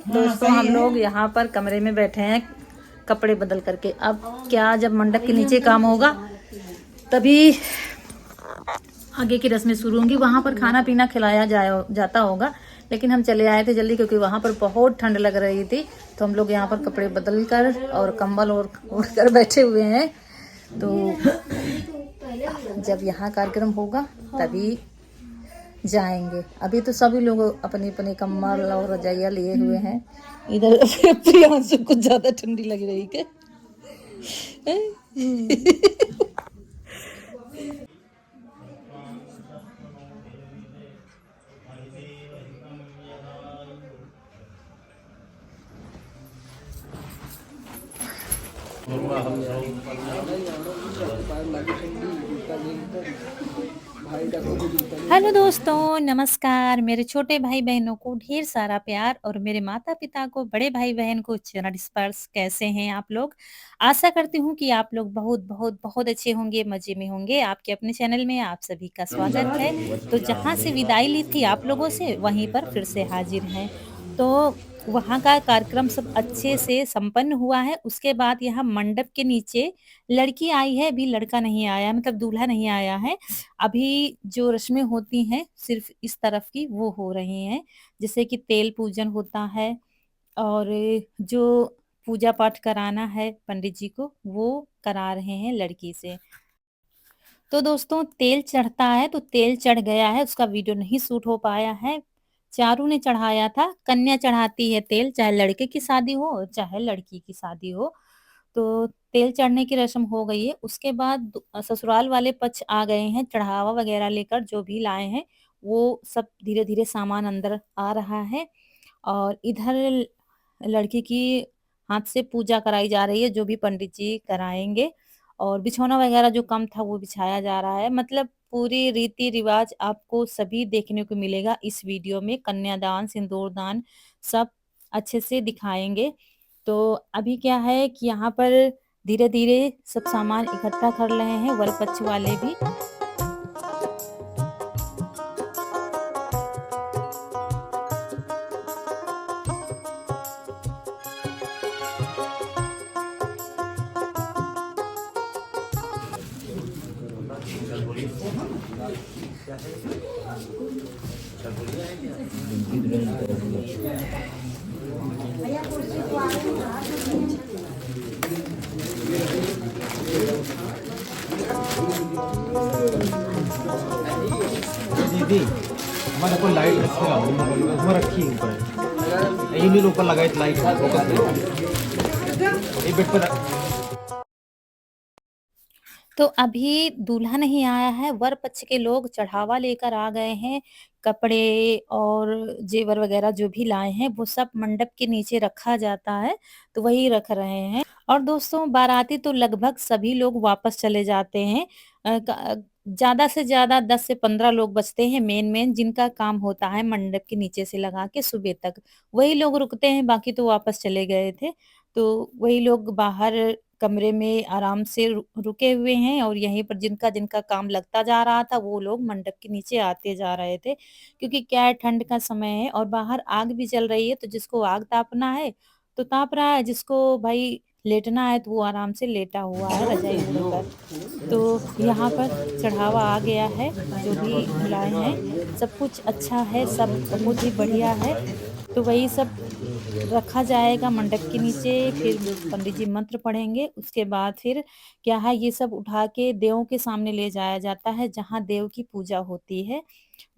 दोस्तों हम लोग यहाँ पर कमरे में बैठे हैं कपड़े बदल करके। अब क्या जब मंडप के नीचे काम होगा तभी आगे की रस्में शुरू होंगी। वहाँ पर खाना पीना खिलाया जाता होगा, लेकिन हम चले आए थे जल्दी क्योंकि वहाँ पर बहुत ठंड लग रही थी। तो हम लोग यहाँ पर कपड़े बदल कर और कंबल ओढ़ कर बैठे हुए हैं। तो जब यहाँ कार्यक्रम होगा तभी जाएंगे। अभी तो सभी लोग अपनी अपनी कम्बल और रजाइयाँ लिए हुए हैं। इधर प्रियांशु कुछ ज्यादा ठंडी लग रही है। हेलो दोस्तों, नमस्कार। मेरे छोटे भाई बहनों को ढेर सारा प्यार और मेरे माता पिता को, बड़े भाई बहन को चरण स्पर्श। कैसे हैं आप लोग? आशा करती हूँ कि आप लोग बहुत बहुत बहुत अच्छे होंगे, मजे में होंगे। आपके अपने चैनल में आप सभी का स्वागत है। तो जहाँ से विदाई ली थी आप लोगों से, वहीं पर फिर से हाजिर हैं। तो वहाँ का कार्यक्रम सब अच्छे से संपन्न हुआ है। उसके बाद यहाँ मंडप के नीचे लड़की आई है, अभी लड़का नहीं आया, मतलब दूल्हा नहीं आया है। अभी जो रस्में होती हैं सिर्फ इस तरफ की वो हो रही हैं, जैसे कि तेल पूजन होता है और जो पूजा पाठ कराना है पंडित जी को वो करा रहे हैं लड़की से। तो दोस्तों तेल चढ़ता है, तो तेल चढ़ गया है, उसका वीडियो नहीं शूट हो पाया है। चारू ने चढ़ाया था। कन्या चढ़ाती है तेल, चाहे लड़के की शादी हो चाहे लड़की की शादी हो। तो तेल चढ़ने की रस्म हो गई है। उसके बाद ससुराल वाले पक्ष आ गए हैं चढ़ावा वगैरह लेकर, जो भी लाए हैं वो सब धीरे धीरे सामान अंदर आ रहा है। और इधर लड़की की हाथ से पूजा कराई जा रही है, जो भी पंडित जी कराएंगे। और बिछौना वगैरह जो कम था वो बिछाया जा रहा है। मतलब पूरी रीति रिवाज आपको सभी देखने को मिलेगा इस वीडियो में। कन्यादान, सिंदूरदान सब अच्छे से दिखाएंगे। तो अभी क्या है कि यहाँ पर धीरे धीरे सब सामान इकट्ठा कर रहे हैं वर पक्ष वाले भी। दीदी हमारे को लाइट उसमें रखी है ऊपर, यही ऊपर लगाई लाइट बेड पर। तो अभी दूल्हा नहीं आया है, वर पक्ष के लोग चढ़ावा लेकर आ गए हैं। कपड़े और जेवर वगैरह जो भी लाए हैं वो सब मंडप के नीचे रखा जाता है, तो वही रख रहे हैं। और दोस्तों बाराती तो लगभग सभी लोग वापस चले जाते हैं। ज्यादा से ज्यादा 10 से 15 लोग बचते हैं मेन जिनका काम होता है मंडप के नीचे से लगा के सुबह तक, वही लोग रुकते हैं। बाकी तो वापस चले गए थे। तो वही लोग बाहर कमरे में आराम से रुके हुए हैं। और यहीं पर जिनका जिनका काम लगता जा रहा था वो लोग मंडप के नीचे आते जा रहे थे, क्योंकि क्या है ठंड का समय है और बाहर आग भी जल रही है। तो जिसको आग तापना है तो ताप रहा है, जिसको भाई लेटना है तो वो आराम से लेटा हुआ है रजाई ओढ़कर। तो यहाँ पर चढ़ावा आ गया है, जो भी लाए हैं सब कुछ अच्छा है, सब बहुत ही बढ़िया है। तो वही सब रखा जाएगा मंडप के नीचे। फिर पंडित जी मंत्र पढ़ेंगे, उसके बाद फिर क्या है ये सब उठा के देवों के सामने ले जाया जाता है, जहाँ देव की पूजा होती है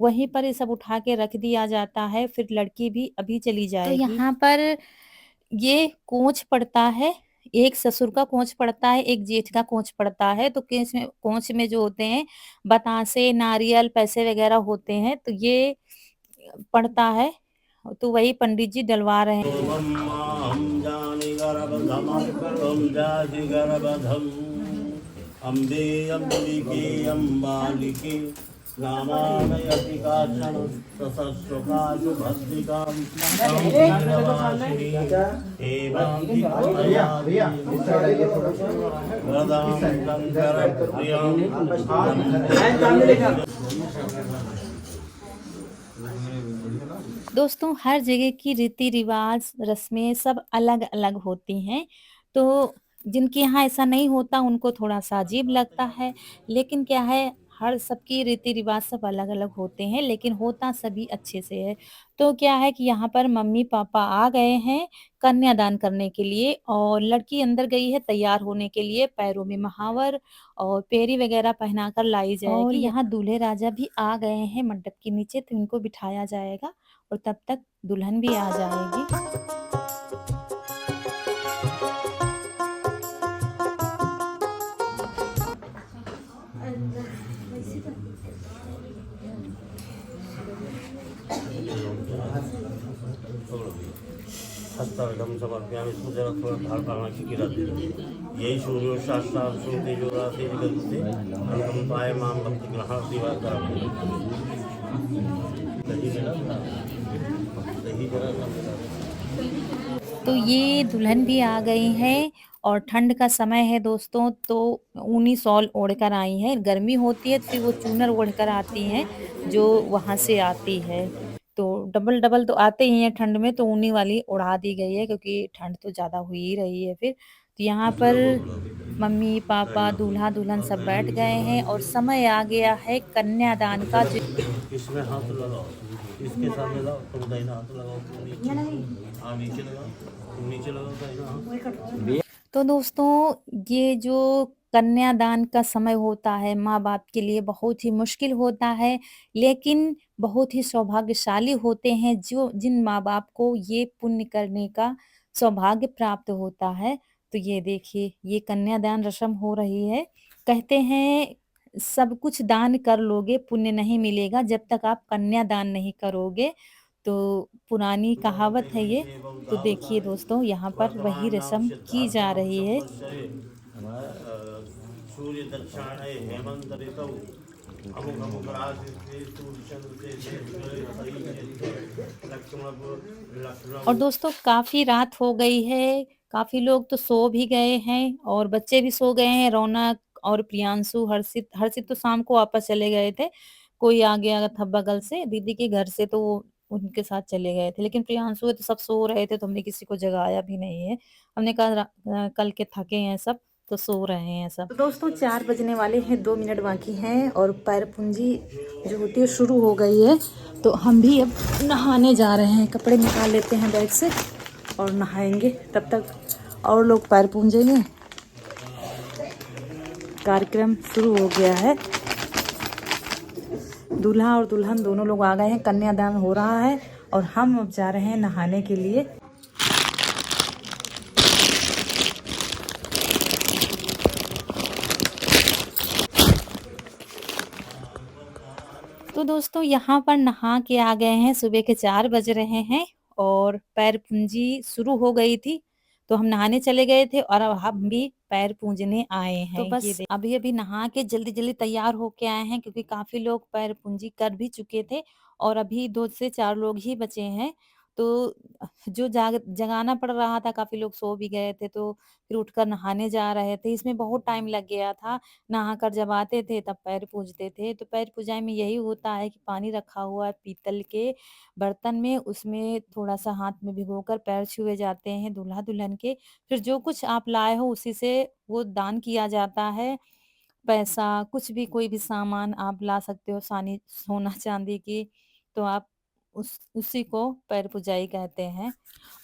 वहीं पर ये सब उठा के रख दिया जाता है। फिर लड़की भी अभी चली जाएगी। तो यहाँ पर ये कोंच पड़ता है, एक ससुर का कोंच पड़ता है, एक जेठ का कोंच पड़ता है। तो कोंच में जो होते हैं बतासे, नारियल, पैसे वगैरह होते हैं, तो ये पड़ता है। तो वही पंडित जी डलवा रहे हैं। अम्बे अम्बिके अम्बालिके नामानयति काचन ससस्वकाशु भस्मिकां एवं वरदां शंकर प्रियं। दोस्तों हर जगह की रीति-रिवाज, रस्में सब अलग-अलग होती हैं। तो जिनके यहाँ ऐसा नहीं होता उनको थोड़ा-सा अजीब लगता है। लेकिन क्या है हर सबकी रीति-रिवाज सब अलग-अलग होते हैं लेकिन होता सभी अच्छे से है। तो क्या है कि यहाँ पर मम्मी-पापा आ गए हैं कन्यादान करने के लिए और लड़की अंदर गई है तैयार होने के लिए, पैरों में महावर और पेरी वगैरह पहनाकर लाई जाएगी और यहाँ दूल्हे-राजा भी आ गए हैं मंडप के नीचे तो इनको बिठाया जाएगा। और तब तक दुल्हन भी आ जाएगी। हस्तार्घ्यं समर्पयामि यही सूर्यो शास्त्रात् तेजो राशि जगत्ते अनुकंपाय मां भक्ति गृहाति वा करोमि। तो ये दुल्हन भी आ गई हैं और ठंड का समय है दोस्तों तो ऊनी शॉल ओढ़कर आई हैं। गर्मी होती है तो फिर वो चूनर ओढ़कर आती हैं जो वहाँ से आती है। तो डबल-डबल तो आते ही हैं ठंड में तो ऊनी वाली ओढ़ा दी गई है क्योंकि ठंड तो ज़्यादा हो ही रही है फिर। तो यहाँ पर मम्मी-पापा, दूल्हा-दुल्हन सब बैठ गए हैं और समय आ गया है कन्यादान का जो इसमें हाथ लगाओ, इसके सामने लाओ, तुम दाहिना हाथ लगाओ, तुम नीचे, हाँ नीचे लगाओ, तुम नीचे लगाओ दाहिना हाथ। तो दोस्तों ये जो कन्यादान का समय होता है माँ-बाप के लिए बहुत ही मुश्किल होता है, लेकिन बहुत ही सौभाग्यशाली होते हैं जो जिन माँ-बाप को ये पुण्य करने का सौभाग्य प्राप्त होता है। तो ये देखिए ये कन्यादान रस्म हो रही है। कहते हैं सब कुछ दान कर लोगे पुण्य नहीं मिलेगा जब तक आप कन्यादान नहीं करोगे। तो पुरानी कहावत है ये। तो देखिए दोस्तों यहाँ पर वही रस्म की जा रही है। सूर्य दक्षिणाय हेमंत ऋतौ अमुक अमुक राशि से सूर्य चंद्र से लक्ष्मण और दोस्तों काफ़ी रात हो गई है, काफ़ी लोग तो सो भी गए हैं और बच्चे भी सो गए हैं, रौनक और प्रियांशु, हर्षित हर्षित तो शाम को वापस चले गए थे। कोई आ गया था बगल से दीदी के घर से तो वो उनके साथ चले गए थे। लेकिन प्रियांशु है तो सब सो रहे थे तो हमने किसी को जगाया भी नहीं है। हमने कहा कल के थके हैं सब तो सो रहे हैं सब। तो दोस्तों 4 बजने वाले हैं, 2 मिनट बाकी हैं और पैर पूंजी जो होती है शुरू हो गई है। तो हम भी अब नहाने जा रहे हैं, कपड़े निकाल लेते हैं बैग से और नहाएंगे। तब तक और लोग पैर पूंजेंगे। कार्यक्रम शुरू हो गया है। दूल्हा और दुल्हन दोनों लोग आ गए हैं, कन्यादान हो रहा है और हम अब जा रहे हैं नहाने के लिए। तो दोस्तों यहाँ पर नहा के आ गए हैं, सुबह के 4 बज रहे हैं और पैर पूंजी शुरू हो गई थी। तो हम नहाने चले गए थे और अब हम भी पैर पूंजने आए हैं। तो बस अभी-अभी नहा के जल्दी-जल्दी तैयार होके आए हैं क्योंकि काफ़ी लोग पैर पूंजी कर भी चुके थे और अभी 2 से 4 लोग ही बचे हैं। तो जो जगाना पड़ रहा था, काफ़ी लोग सो भी गए थे तो फिर उठकर नहाने जा रहे थे। इसमें बहुत टाइम लग गया था। नहाकर जब आते थे तब पैर पूजते थे। तो पैर पूजाई में यही होता है कि पानी रखा हुआ है पीतल के बर्तन में, उसमें थोड़ा-सा हाथ में भिगोकर पैर छुए जाते हैं दूल्हा-दुल्हन के। फिर जो कुछ आप लाए हो उसी से वो दान किया जाता है। पैसा, कुछ भी कोई भी सामान आप ला सकते हो सानी सोना-चांदी की, तो आप उसी को पैर पूजाई कहते हैं।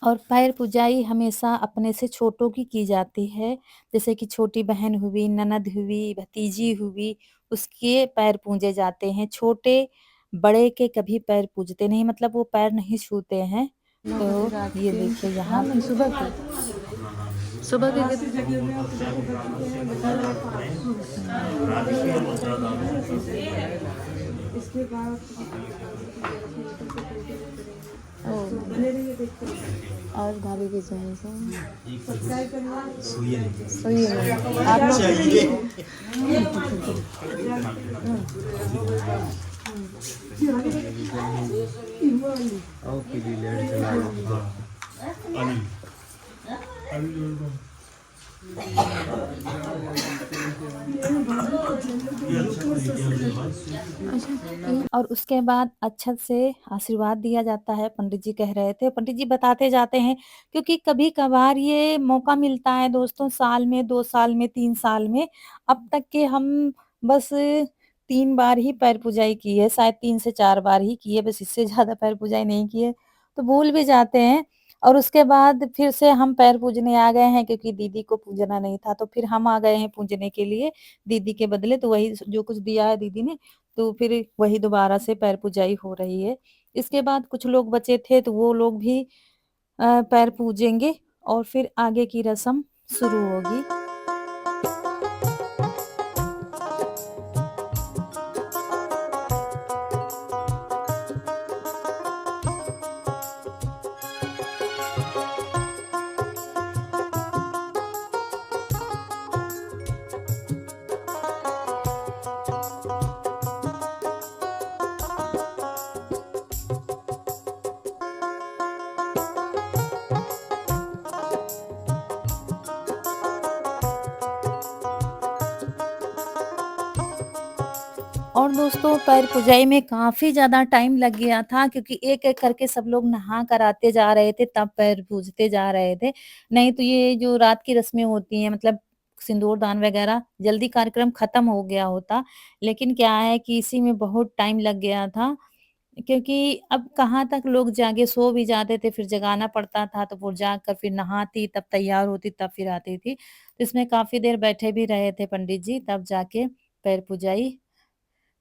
और पैर पूजाई हमेशा अपने से छोटों की जाती है। जैसे कि छोटी बहन हुई, ननद हुई, भतीजी हुई, उसके पैर पूजे जाते हैं। छोटे बड़े के कभी पैर पूजते नहीं मतलब वो पैर नहीं छूते हैं। तो ये देखिए यहाँ सुबह के और भाभी की सुई आप और उसके बाद अच्छत से आशीर्वाद दिया जाता है, पंडित जी कह रहे थे। पंडित जी बताते जाते हैं क्योंकि कभी-कभार ये मौका मिलता है दोस्तों साल में, 2 साल में, 3 साल में। अब तक के हम बस 3 बार ही पैर पूजाई की है, शायद 3 से 4 बार ही की है, बस इससे ज़्यादा पैर पूजाई नहीं की है, तो भूल भी जाते हैं। और उसके बाद फिर से हम पैर पूजने आ गए हैं क्योंकि दीदी को पूजना नहीं था, तो फिर हम आ गए हैं पूजने के लिए दीदी के बदले, तो वही जो कुछ दिया है दीदी ने, तो फिर वही दोबारा से पैर पूजाई हो रही है। इसके बाद कुछ लोग बचे थे तो वो लोग भी पैर पूजेंगे और फिर आगे की रस्म शुरू होगी। और दोस्तों पैर पुजाई में काफ़ी ज़्यादा टाइम लग गया था क्योंकि एक-एक करके सब लोग नहा कर आते जा रहे थे तब पैर पूजते जा रहे थे। नहीं तो ये जो रात की रस्में होती हैं मतलब सिंदूर दान वग़ैरह जल्दी कार्यक्रम ख़त्म हो गया होता। लेकिन क्या है कि इसी में बहुत टाइम लग गया था क्योंकि अब कहाँ तक लोग जागे सो भी जाते थे फिर जगाना पड़ता था तो वो जाकर फिर नहाती तब तैयार होती तब फिर आती थी। तो इसमें काफ़ी देर बैठे भी रहे थे पंडित जी तब जाके पैर पुजाई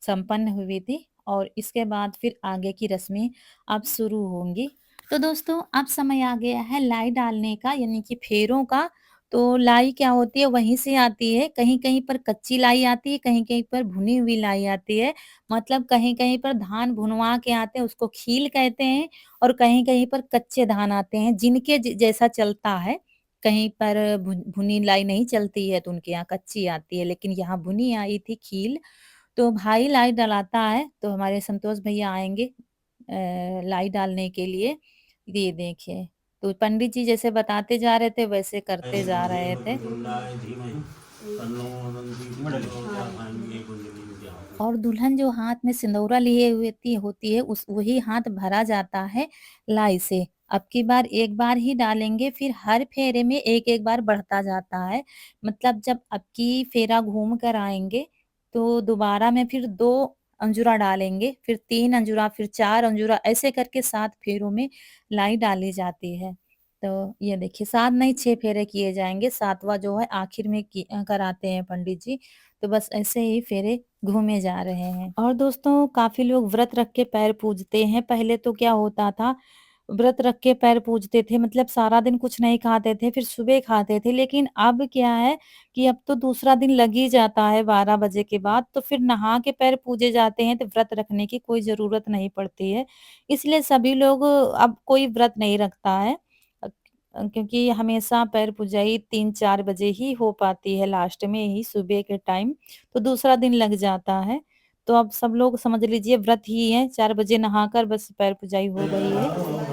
संपन्न हुई थी और इसके बाद फिर आगे की रस्में अब शुरू होंगी। तो दोस्तों अब समय आ गया है लाई डालने का यानी कि फेरों का। तो लाई क्या होती है वहीं से आती है, कहीं-कहीं पर कच्ची लाई आती है, कहीं-कहीं पर भुनी हुई लाई आती है। मतलब कहीं-कहीं पर धान भुनवा के आते हैं उसको खील कहते हैं और कहीं-कहीं पर कच्चे धान आते हैं जिनके जैसा चलता है। कहीं पर भुनी लाई नहीं चलती है तो उनके यहाँ कच्ची आती है लेकिन यहाँ भुनी आई थी खील। तो भाई लाई डलाता है, तो हमारे संतोष भैया आएँगे लाई डालने के लिए। ये देखिए, तो पंडित जी जैसे बताते जा रहे थे, वैसे करते जा रहे थे। और दुल्हन जो हाथ में सिंदूरा लिए हुए ती होती है, उस वही हाथ भरा जाता है लाई से। अब की बार एक बार ही डालेंगे, फिर हर फेरे में एक-एक बार बढ़ता जाता है। मतलब जब अब की फेरा घूम कर आएँगे, तो दोबारा में फिर 2 अंजुरा डालेंगे, फिर 3 अंजुरा, फिर 4 अंजुरा, ऐसे करके 7 फेरों में लाई डाली जाती है। तो ये देखिए 7 नहीं 6 फेरे किए जाएँगे, 7वाँ जो है आखिर में कराते हैं पंडित जी। तो बस ऐसे ही फेरे घूमे जा रहे हैं। और दोस्तों काफ़ी लोग व्रत रख के पैर पूजते हैं। पहले तो क्या होता था, व्रत रख के पैर पूजते थे मतलब सारा दिन कुछ नहीं खाते थे, फिर सुबह खाते थे। लेकिन अब क्या है कि अब तो दूसरा दिन लग ही जाता है 12 बजे के बाद, तो फिर नहा के पैर पूजे जाते हैं, तो व्रत रखने की कोई ज़रूरत नहीं पड़ती है। इसलिए सभी लोग अब कोई व्रत नहीं रखता है। क्योंकि हमेशा पैर पूजाई 3-4 बजे ही हो पाती है लास्ट में ही सुबह के टाइम, तो दूसरा दिन लग जाता है। तो अब सब लोग समझ लीजिए व्रत ही है, 4 बजे नहाकर बस पैर पूजाई हो गई है।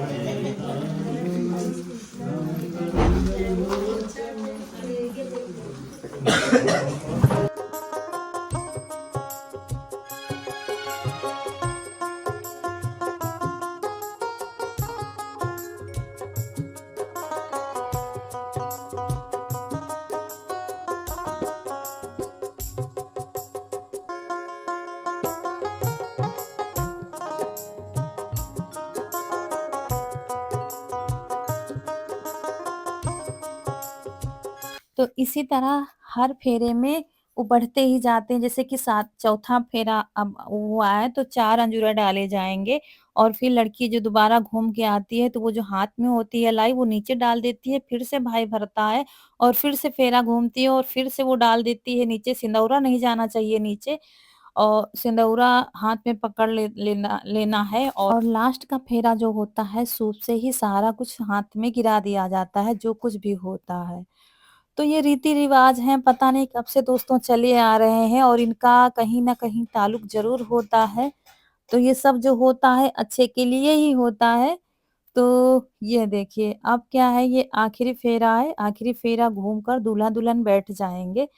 तो इसी तरह हर फेरे में वो बढ़ते ही जाते हैं जैसे कि सात चौथा फेरा अब हुआ है तो 4 अंजूरा डाले जाएँगे और फिर लड़की जो दोबारा घूम के आती है तो वो जो हाथ में होती है लाई वो नीचे डाल देती है, फिर से भाई भरता है और फिर से फेरा घूमती है और फिर से वो डाल देती है नीचे, सिंदूरा नहीं जाना चाहिए नीचे और सिंदूरा हाथ में पकड़ लेना लेना है और लास्ट का फेरा जो होता है सूप से ही सारा कुछ हाथ में गिरा दिया जाता है, जो कुछ भी होता है। तो ये रीति-रिवाज हैं, पता नहीं कब से दोस्तों चले आ रहे हैं और इनका कहीं न कहीं ताल्लुक ज़रूर होता है। तो ये सब जो होता है अच्छे के लिए ही होता है। तो ये देखिए अब क्या है ये आखिरी फेरा है, आखिरी फेरा घूमकर दूल्हा-दुल्हन बैठ जाएँगे।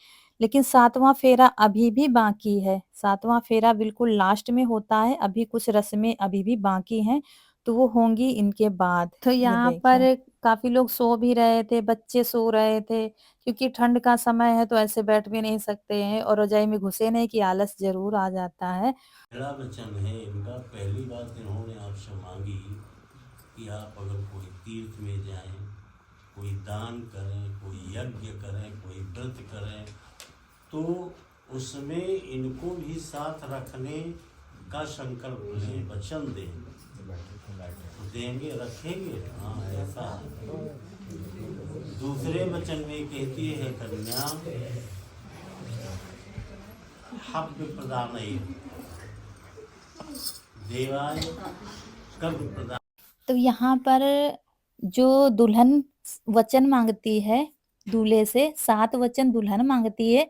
लेकिन 7वाँ फेरा अभी भी बाकी है। 7वाँ फेरा बिल्कुल लास्ट में होता है, अभी कुछ रस्में अभी भी बाकी हैं, तो वो होंगी इनके बाद। तो यहाँ पर काफ़ी लोग सो भी रहे थे, बच्चे सो रहे थे, क्योंकि ठंड का समय है तो ऐसे बैठ भी नहीं सकते हैं और रज़ाई में घुसे नहीं कि आलस ज़रूर आ जाता है। पहला वचन है इनका, पहली बात इन्होंने आपसे मांगी कि आप अगर कोई तीर्थ में जाएं, कोई दान करें, कोई यज्ञ करें, कोई व्रत करें, तो उसमें इनको भी साथ रखने का संकल्प लें, वचन दें। देंगे, रखेंगे, हाँ ऐसा। दूसरे वचन में कहती है कन्या, हव्य प्रदान देवाय कव्य प्रदान। तो यहाँ पर जो दुल्हन वचन मांगती है दूल्हे से, 7 वचन दुल्हन मांगती है,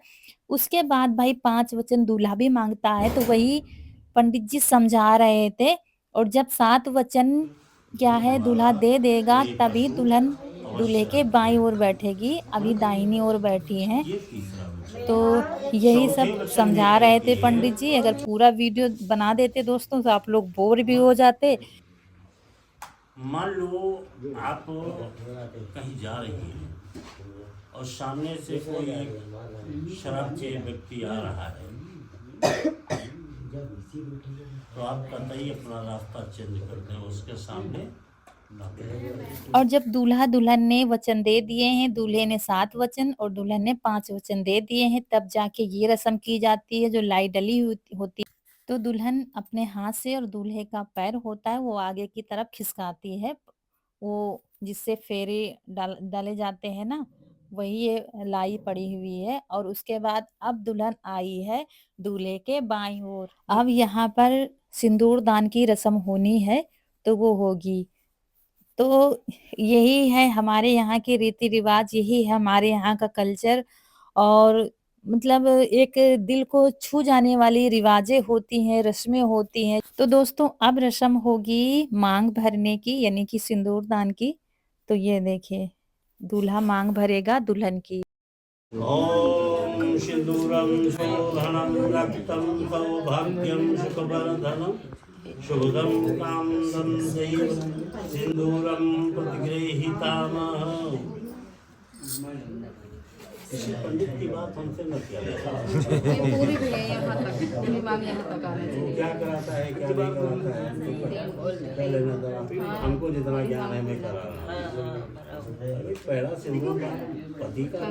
उसके बाद भाई 5 वचन दूल्हा भी मांगता है, तो वही पंडित जी समझा रहे थे। और जब 7 वचन क्या है दूल्हा दे देगा, तभी दुल्हन दूल्हे के बाईं ओर बैठेगी, अभी दाहिनी ओर बैठी हैं। ये तीसरा वचन। तो यही चौथे सब वचन में समझा रहे थे कहती है, पंडित जी। अगर पूरा वीडियो बना देते दोस्तों तो आप लोग बोर भी हो जाते। मान लो आप कहीं जा रही हैं और सामने से कोई शराबचे व्यक्ति आ रहा है, तो आप कतई अपना रास्ता चेंज कर दें, उसके सामने ना बैठें। और जब दूल्हा दुल्हन ने वचन दे दिए हैं, दूल्हे ने 7 वचन और दुल्हन ने 5 वचन दे दिए हैं, तब जाके ये रस्म की जाती है जो लाई डली होती है। तो दुल्हन अपने हाथ से और दूल्हे का पैर होता है वो आगे की तरफ खिसकाती है, वो जिससे फेरे डाले जाते हैं ना, वही ये लाई पड़ी हुई है। और उसके बाद अब दुल्हन आई है दूल्हे के बाईं ओर। अब यहाँ पर सिंदूर दान की रस्म होनी है, तो वो होगी। तो यही है हमारे यहाँ के रीति-रिवाज, यही है हमारे यहाँ का कल्चर। और मतलब एक दिल को छू जाने वाली रिवाजें होती हैं, रस्में होती हैं। तो दोस्तों अब रस्म होगी माँग भरने की, यानी कि सिंदूर दान की। तो ये देखिए, दूल्हा माँग भरेगा दुल्हन की। ओम सिंदूरम शोधनम रक्तम सौभाग्यम सुखवर्धनम शोधम कामदम दैव सिंदूरम प्रतिगृहीतामः। किसी पंडित की बात हमसे न किया जाए। ये पूरी भी है यहाँ तक, पूरी मांग यहाँ तक आ रही वो क्या कराता है, क्या नहीं कराता है, कर लेना जरा। हमको जितना ज्ञान है मैं करा रहा हूँ। अरे पहला सिंदूर पति का है।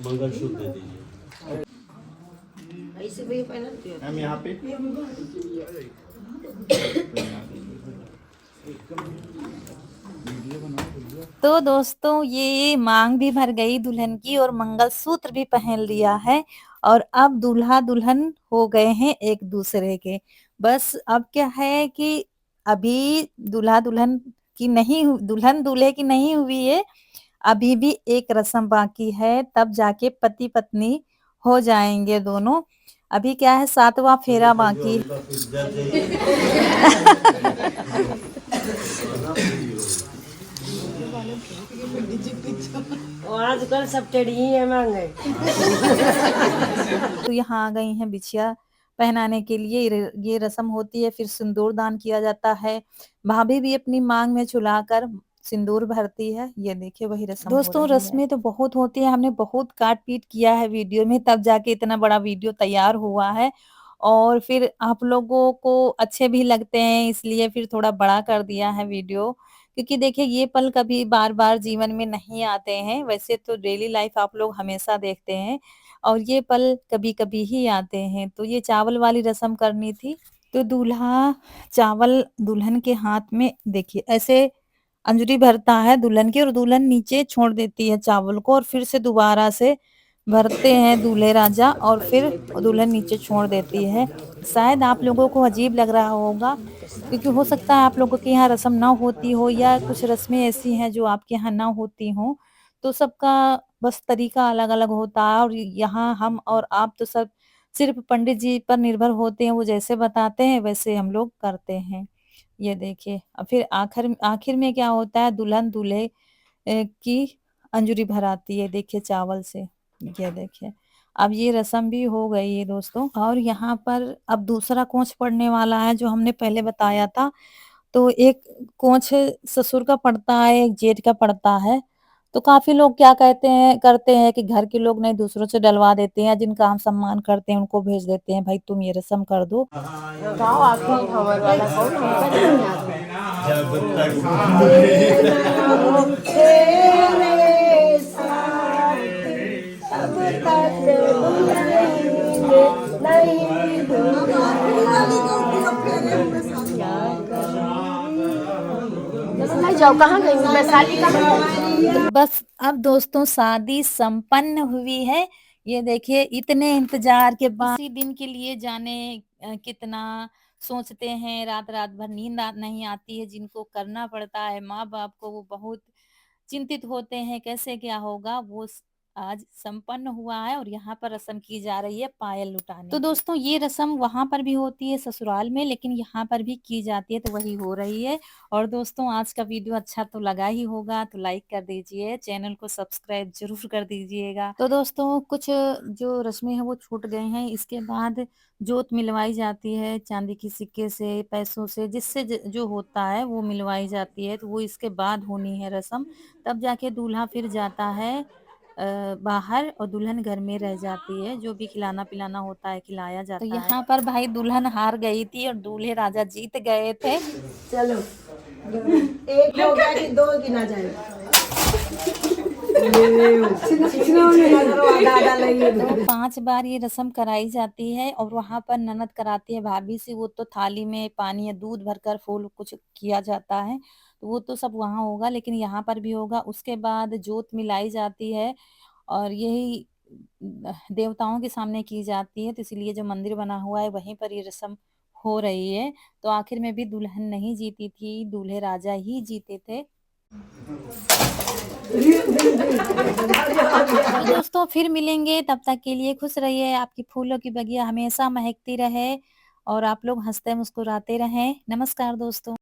मंगलसूत्र दे दीजिए। ऐसे भी पहनती है। हम यहाँ पे तो दोस्तों ये मांग भी भर गई दुल्हन की और मंगलसूत्र भी पहन लिया है और अब दूल्हा दुल्हन हो गए हैं एक दूसरे के। बस अब क्या है कि अभी दूल्हा दुल्हन की नहीं दुल्हन दूल्हे की नहीं हुई है, अभी भी एक रस्म बाकी है, तब जाके पति पत्नी हो जाएंगे दोनों। अभी क्या है 7वां फेरा बाकी। आजकल सब टेढ़ी है मांगे। तो यहाँ आ गई हैं बिछिया पहनाने के लिए। ये रस्म होती है, फिर सिंदूर दान किया जाता है। भाभी भी अपनी मांग में छुलाकर सिंदूर भरती है। ये देखिए वही रस्म दोस्तों, रस्में तो बहुत होती है, हमने बहुत काट पीट किया है वीडियो में, तब जाके इतना बड़ा वीडियो तैयार हुआ है। और फिर आप लोगों को अच्छे भी लगते हैं, इसलिए फिर थोड़ा बड़ा कर दिया है वीडियो। क्योंकि देखिए ये पल कभी बार-बार जीवन में नहीं आते हैं, वैसे तो डेली लाइफ आप लोग हमेशा देखते हैं और ये पल कभी-कभी ही आते हैं। तो ये चावल वाली रस्म करनी थी। तो दूल्हा चावल दुल्हन के हाथ में देखिए ऐसे अंजलि भरता है दुल्हन की और दुल्हन नीचे छोड़ देती है चावल को और फिर से दोबारा से भरते हैं दूल्हे राजा और फिर दुल्हन नीचे छोड़ देती है। शायद आप लोगों को अजीब लग रहा होगा, क्योंकि हो सकता है आप लोगों के यहाँ रस्म ना होती हो या कुछ रस्में ऐसी हैं जो आपके यहाँ ना होती हों। तो सबका बस तरीका अलग-अलग होता है और यहाँ हम और आप तो सब सिर्फ़ पंडित जी पर निर्भर होते हैं, वो जैसे बताते हैं वैसे हम लोग करते हैं। ये देखिए, अब फिर आखिर आखिर में क्या होता है, दुल्हन दूल्हे की अंजूरी भराती है, देखिए चावल से। ये देखिए, अब ये रस्म भी हो गई है दोस्तों, और यहाँ पर अब दूसरा कोंच पड़ने वाला है जो हमने पहले बताया था। तो एक कोंच ससुर का पड़ता है, एक जेठ का पड़ता है। तो काफ़ी लोग क्या कहते हैं करते हैं कि घर के लोग नहीं दूसरों से डलवा देते हैं, जिनका हम सम्मान करते हैं उनको भेज देते हैं, भाई तुम ये रस्म कर दो। गाँव आखिरी हमर वाला कौन हमका नहीं आता। जब तक तेरे साथ अब तक नहीं नहीं जाओ, कहाँ गई वैशाली कहाँ गई? बस अब दोस्तों शादी संपन्न हुई है। ये देखिए इतने इंतजार के बाद इसी दिन के लिए जाने कितना सोचते हैं, रात-रात भर नींद नहीं आती है, जिनको करना पड़ता है माँ-बाप को, वो बहुत चिंतित होते हैं कैसे क्या होगा। वो आज संपन्न हुआ है और यहाँ पर रस्म की जा रही है पायल लुटाने। तो दोस्तों ये रस्म वहां पर भी होती है ससुराल में, लेकिन यहाँ पर भी की जाती है, तो वही हो रही है। और दोस्तों आज का वीडियो अच्छा तो लगा ही होगा, तो लाइक कर दीजिए, चैनल को सब्सक्राइब जरूर कर दीजिएगा। तो दोस्तों कुछ जो रस्में हैं वो छूट गए हैं। इसके बाद जोत मिलवाई जाती है चांदी के सिक्के से, पैसों से, जिससे जो होता है वो मिलवाई जाती है, तो वो इसके बाद होनी है रस्म। तब जाके दूल्हा फिर जाता है बाहर, और दुल्हन घर में रह जाती है। जो भी खिलाना पिलाना होता है खिलाया जाता है। तो यहाँ पर भाई दुल्हन हार गई थी और दूल्हे राजा जीत गए थे। चलो एक हो गया कि दो गिना जाए। 5 बार ये रस्म कराई जाती है और वहाँ पर ननद कराती है भाभी से। वो तो थाली में पानी या दूध भरकर फूल कुछ किया जाता है, तो वो तो सब वहाँ होगा, लेकिन यहाँ पर भी होगा। उसके बाद जोत मिलाई जाती है और यही देवताओं के सामने की जाती है, तो इसलिए जो मंदिर बना हुआ है वहीं पर ये रस्म हो रही है। तो आखिर में भी दुल्हन नहीं जीती थी, दूल्हे राजा ही जीते थे। तो दोस्तों फिर मिलेंगे, तब तक के लिए खुश रहिए, आपकी फूलों की बगिया हमेशा महकती रहे और आप लोग हंसते मुस्कुराते रहें। नमस्कार दोस्तों।